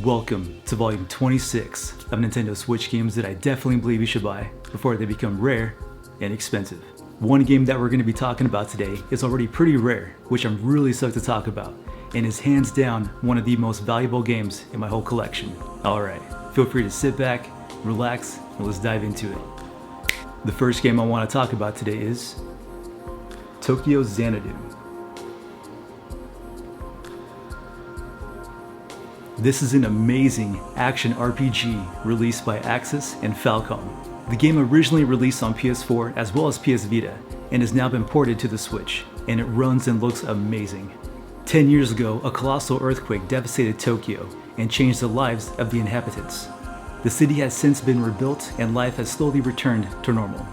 Welcome to volume 26 of Nintendo Switch games that I definitely believe you should buy before they become rare and expensive. One game that we're going to be talking about today is already pretty rare, which I'm really stoked to talk about, and is hands down one of the most valuable games in my whole collection. Alright, feel free to sit back, relax, and let's dive into it. The first game I want to talk about today is Toyo Xanadoo. This is an amazing action RPG released by Axis and Falcom. The game originally released on PS4 as well as PS Vita and has now been ported to the Switch, and it runs and looks amazing. 10 years ago, a colossal earthquake devastated Tokyo and changed the lives of the inhabitants. The city has since been rebuilt and life has slowly returned to normal.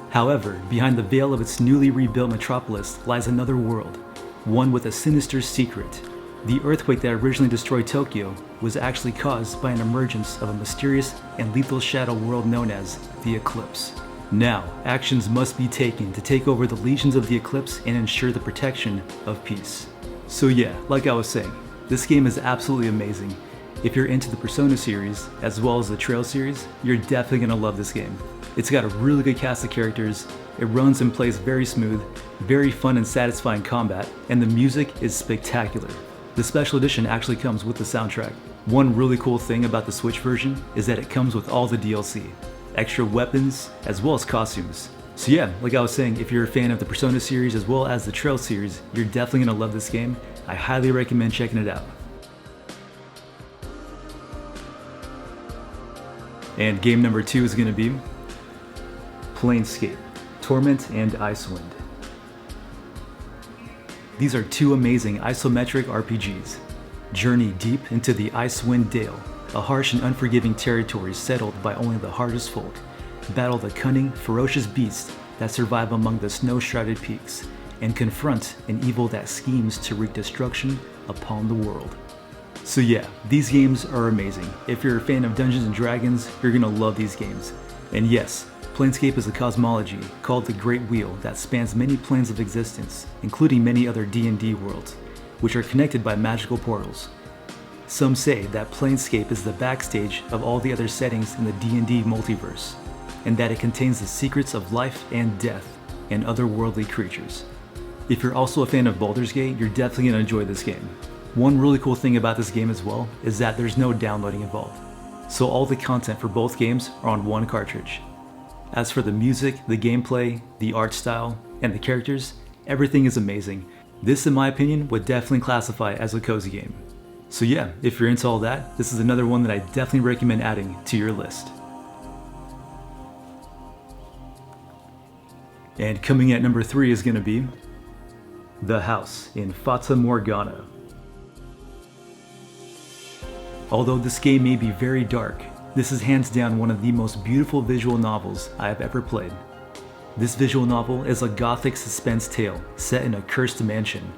However, behind the veil of its newly rebuilt metropolis lies another world, one with a sinister secret. The earthquake that originally destroyed Tokyo was actually caused by an emergence of a mysterious and lethal shadow world known as the Eclipse. Now, actions must be taken to take over the legions of the Eclipse and ensure the protection of peace. So yeah, like I was saying, this game is absolutely amazing. If you're into the Persona series, as well as the Trail series, you're definitely gonna love this game. It's got a really good cast of characters, it runs and plays very smooth, very fun and satisfying combat, and the music is spectacular. The special edition actually comes with the soundtrack. One really cool thing about the Switch version is that it comes with all the DLC, extra weapons, as well as costumes. So yeah, like I was saying, if you're a fan of the Persona series as well as the Trail series, you're definitely gonna love this game. I highly recommend checking it out. And game number 2 is gonna be Planescape, Torment and Icewind. These are two amazing isometric RPGs. Journey deep into the Icewind Dale, a harsh and unforgiving territory settled by only the hardest folk. Battle the cunning, ferocious beasts that survive among the snow-shrouded peaks, and confront an evil that schemes to wreak destruction upon the world. So yeah, these games are amazing. If you're a fan of Dungeons & Dragons, you're gonna love these games. And yes, Planescape is a cosmology called the Great Wheel that spans many planes of existence, including many other D&D worlds, which are connected by magical portals. Some say that Planescape is the backstage of all the other settings in the D&D multiverse, and that it contains the secrets of life and death and otherworldly creatures. If you're also a fan of Baldur's Gate, you're definitely going to enjoy this game. One really cool thing about this game as well is that there's no downloading involved, so all the content for both games are on one cartridge. As for the music, the gameplay, the art style, and the characters, everything is amazing. This, in my opinion, would definitely classify as a cozy game. So yeah, if you're into all that, this is another one that I definitely recommend adding to your list. And coming at number 3 is going to be The House in Fata Morgana. Although this game may be very dark, this is hands down one of the most beautiful visual novels I have ever played. This visual novel is a gothic suspense tale set in a cursed mansion.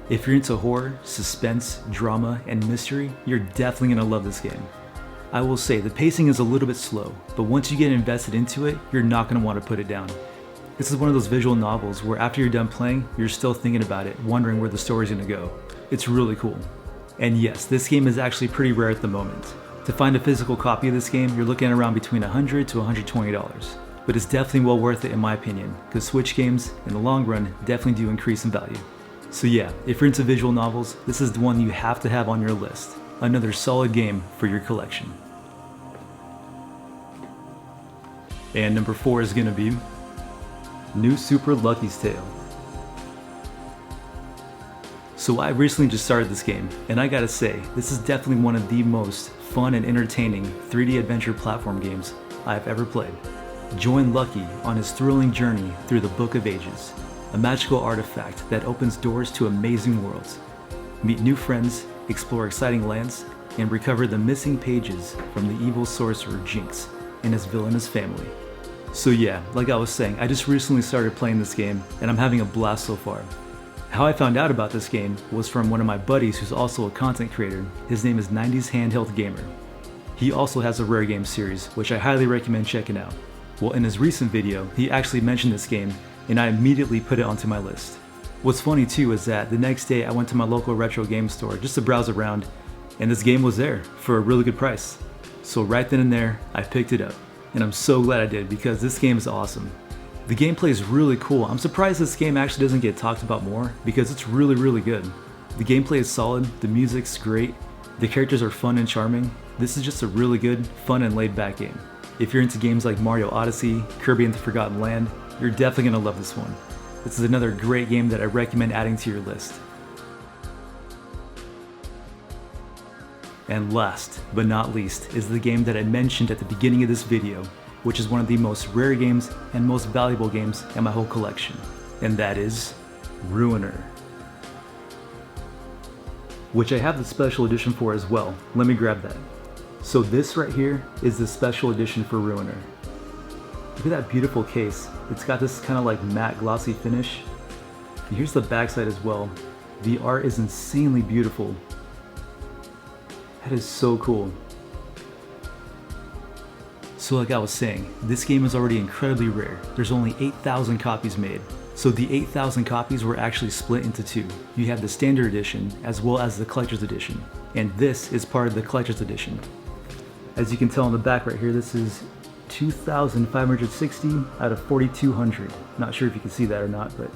If you're into horror, suspense, drama, and mystery, you're definitely gonna love this game. I will say the pacing is a little bit slow, but once you get invested into it, you're not gonna want to put it down. This is one of those visual novels where after you're done playing, you're still thinking about it, wondering where the story's gonna go. It's really cool. And yes, this game is actually pretty rare at the moment. To find a physical copy of this game, you're looking at around between $100 to $120. But it's definitely well worth it in my opinion, because Switch games, in the long run, definitely do increase in value. So yeah, if you're into visual novels, this is the one you have to have on your list. Another solid game for your collection. And number 4 is gonna be New Super Lucky's Tale. So I recently just started this game, and I gotta say, this is definitely one of the most fun and entertaining 3D adventure platform games I have ever played. Join Lucky on his thrilling journey through the Book of Ages, a magical artifact that opens doors to amazing worlds. Meet new friends, explore exciting lands, and recover the missing pages from the evil sorcerer Jinx and his villainous family. So yeah, like I was saying, I just recently started playing this game, and I'm having a blast so far. How I found out about this game was from one of my buddies who's also a content creator. His name is 90s Handheld Gamer. He also has a rare game series, which I highly recommend checking out. Well, in his recent video, he actually mentioned this game, and I immediately put it onto my list. What's funny too is that the next day I went to my local retro game store just to browse around, and this game was there for a really good price. So right then and there, I picked it up, and I'm so glad I did because this game is awesome. The gameplay is really cool. I'm surprised this game actually doesn't get talked about more because it's really good. The gameplay is solid, the music's great, the characters are fun and charming. This is just a really good, fun and laid back game. If you're into games like Mario Odyssey, Kirby and the Forgotten Land, you're definitely gonna love this one. This is another great game that I recommend adding to your list. And last but not least is the game that I mentioned at the beginning of this video, which is one of the most rare games and most valuable games in my whole collection, and that is Ruiner, which I have the special edition for as well. Let me grab that. So this right here is the special edition for Ruiner. Look at that beautiful case. It's got this kind of like matte glossy finish. And here's the backside as well. The art is insanely beautiful. That is so cool. So like I was saying, this game is already incredibly rare. There's only 8,000 copies made. So the 8,000 copies were actually split into two. You have the standard edition as well as the collector's edition. And this is part of the collector's edition. As you can tell on the back right here, this is 2,560 out of 4,200. Not sure if you can see that or not, but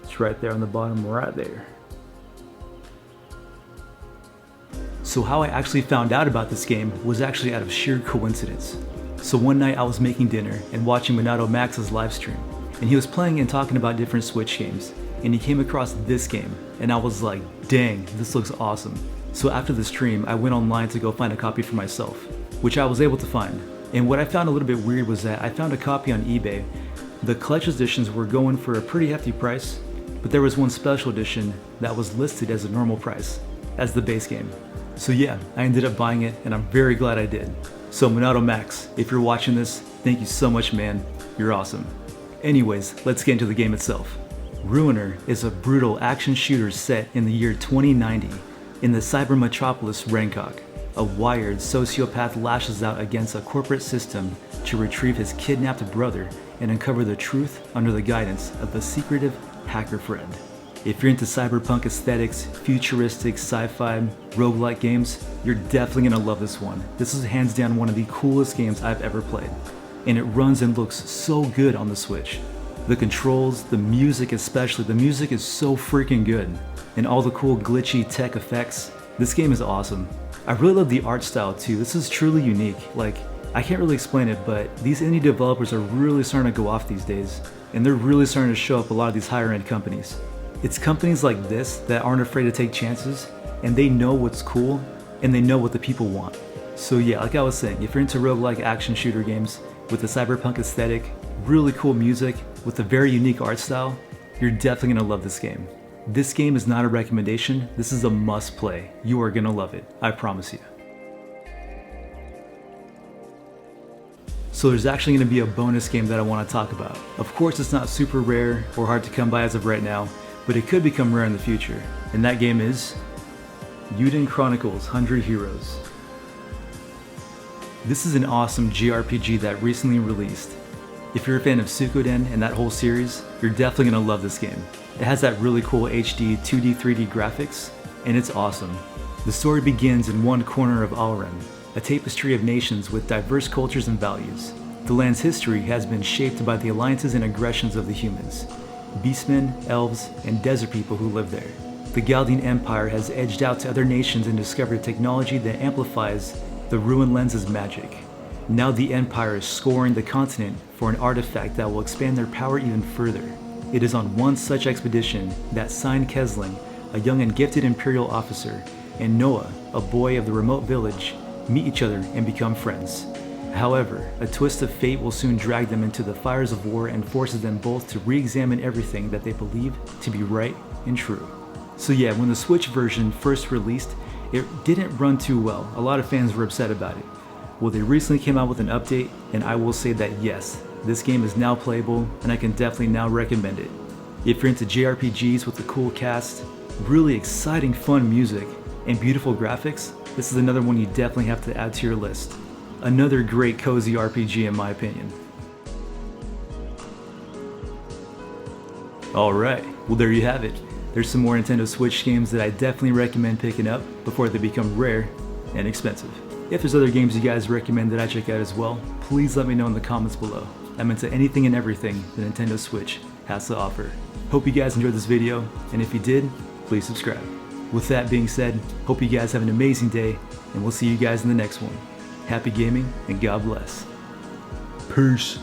it's right there on the bottom, right there. So how I actually found out about this game was actually out of sheer coincidence. So one night I was making dinner and watching Minato Max's live stream, and he was playing and talking about different Switch games, and he came across this game, and I was like, dang, this looks awesome. So after the stream, I went online to go find a copy for myself, which I was able to find. And what I found a little bit weird was that I found a copy on eBay. The collector's editions were going for a pretty hefty price, but there was one special edition that was listed as a normal price, as the base game. So yeah, I ended up buying it, and I'm very glad I did. So Minato Max, if you're watching this, thank you so much, man. You're awesome. Anyways, let's get into the game itself. Ruiner is a brutal action shooter set in the year 2090 in the cyber metropolis Bangkok. A wired sociopath lashes out against a corporate system to retrieve his kidnapped brother and uncover the truth under the guidance of a secretive hacker friend. If you're into cyberpunk aesthetics, futuristic, sci-fi, roguelike games, you're definitely gonna love this one. This is hands down one of the coolest games I've ever played. And it runs and looks so good on the Switch. The controls, the music especially, the music is so freaking good. And all the cool glitchy tech effects. This game is awesome. I really love the art style too. This is truly unique. Like, I can't really explain it, but these indie developers are really starting to go off these days. And they're really starting to show up a lot of these higher end companies. It's companies like this that aren't afraid to take chances, and they know what's cool, and they know what the people want. So yeah, like I was saying, if you're into roguelike action shooter games with a cyberpunk aesthetic, really cool music, with a very unique art style, you're definitely gonna love this game. This game is not a recommendation, this is a must play. You are gonna love it, I promise you. So there's actually gonna be a bonus game that I wanna talk about. Of course it's not super rare or hard to come by as of right now, but it could become rare in the future. And that game is Uden Chronicles 100 Heroes. This is an awesome JRPG that recently released. If you're a fan of Suikoden and that whole series, you're definitely gonna love this game. It has that really cool HD 2D 3D graphics, and it's awesome. The story begins in one corner of Alren, a tapestry of nations with diverse cultures and values. The land's history has been shaped by the alliances and aggressions of the humans, beastmen, elves, and desert people who live there. The Galdian Empire has edged out to other nations and discovered technology that amplifies the Ruin Lens's magic. Now the Empire is scouring the continent for an artifact that will expand their power even further. It is on one such expedition that Sein Kesling, a young and gifted Imperial officer, and Noah, a boy of the remote village, meet each other and become friends. However, a twist of fate will soon drag them into the fires of war and forces them both to re-examine everything that they believe to be right and true. So yeah, when the Switch version first released, it didn't run too well. A lot of fans were upset about it. Well, they recently came out with an update, and I will say that yes, this game is now playable, and I can definitely now recommend it. If you're into JRPGs with a cool cast, really exciting fun music, and beautiful graphics, this is another one you definitely have to add to your list. Another great cozy RPG in my opinion. Alright, well there you have it. There's some more Nintendo Switch games that I definitely recommend picking up before they become rare and expensive. If there's other games you guys recommend that I check out as well, please let me know in the comments below. I'm into anything and everything the Nintendo Switch has to offer. Hope you guys enjoyed this video, and if you did, please subscribe. With that being said, hope you guys have an amazing day, and we'll see you guys in the next one. Happy gaming, and God bless. Peace.